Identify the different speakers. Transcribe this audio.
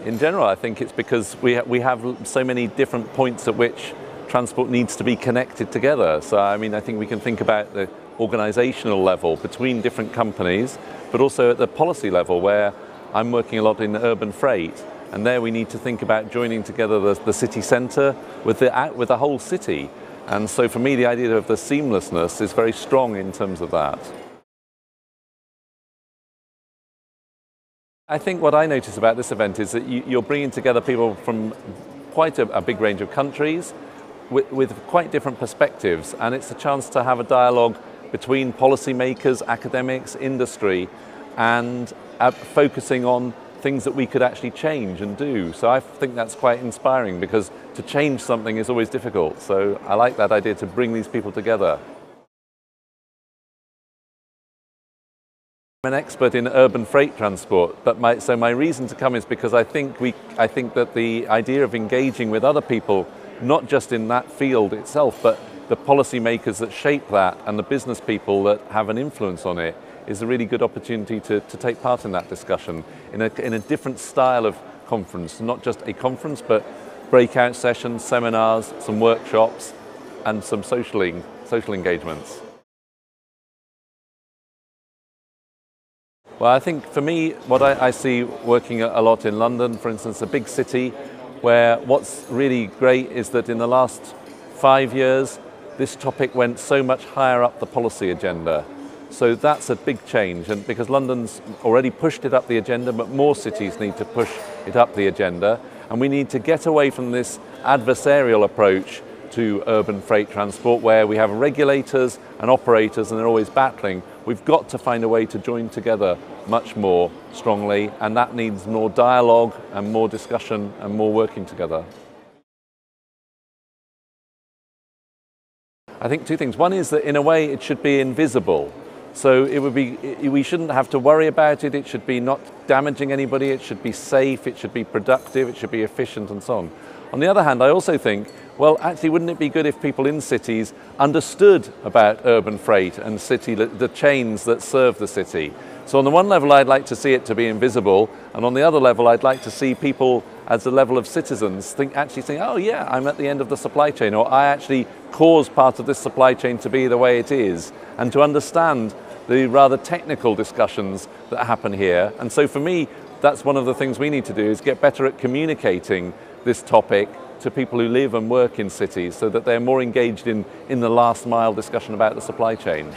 Speaker 1: In general, I think it's because we have so many different points at which transport needs to be connected together. So I mean, I think we can think about the organisational level between different companies, but also at the policy level, where I'm working a lot in urban freight, and there we need to think about joining together the city centre with the whole city. And so for me, the idea of the seamlessness is very strong in terms of that. I think what I notice about this event is that you're bringing together people from quite a big range of countries with quite different perspectives, and it's a chance to have a dialogue between policymakers, academics, industry, and focusing on things that we could actually change and do. So I think that's quite inspiring, because to change something is always difficult. So I like that idea, to bring these people together. I'm an expert in urban freight transport, but my reason to come is because I think that the idea of engaging with other people, not just in that field itself, but the policymakers that shape that and the business people that have an influence on it, is a really good opportunity to take part in that discussion in a different style of conference, not just a conference, but breakout sessions, seminars, some workshops, and some social engagements. Well, I think for me, what I see working a lot in London, for instance, a big city, where what's really great is that in the last 5 years, this topic went so much higher up the policy agenda. So that's a big change, and because London's already pushed it up the agenda, but more cities need to push it up the agenda, and we need to get away from this adversarial approach to urban freight transport, where we have regulators and operators and they're always battling. We've got to find a way to join together much more strongly, and that needs more dialogue and more discussion and more working together. I think two things. One is that in a way it should be invisible. So we shouldn't have to worry about it. It should be not damaging anybody. It should be safe. It should be productive. It should be efficient, and so on. On the other hand, I also think, well, actually, wouldn't it be good if people in cities understood about urban freight and the chains that serve the city? So on the one level, I'd like to see it to be invisible, and on the other level, I'd like to see people as a level of citizens actually think, oh yeah, I'm at the end of the supply chain, or I actually cause part of this supply chain to be the way it is, and to understand the rather technical discussions that happen here. And so for me, that's one of the things we need to do, is get better at communicating this topic to people who live and work in cities, so that they're more engaged in the last mile discussion about the supply chain.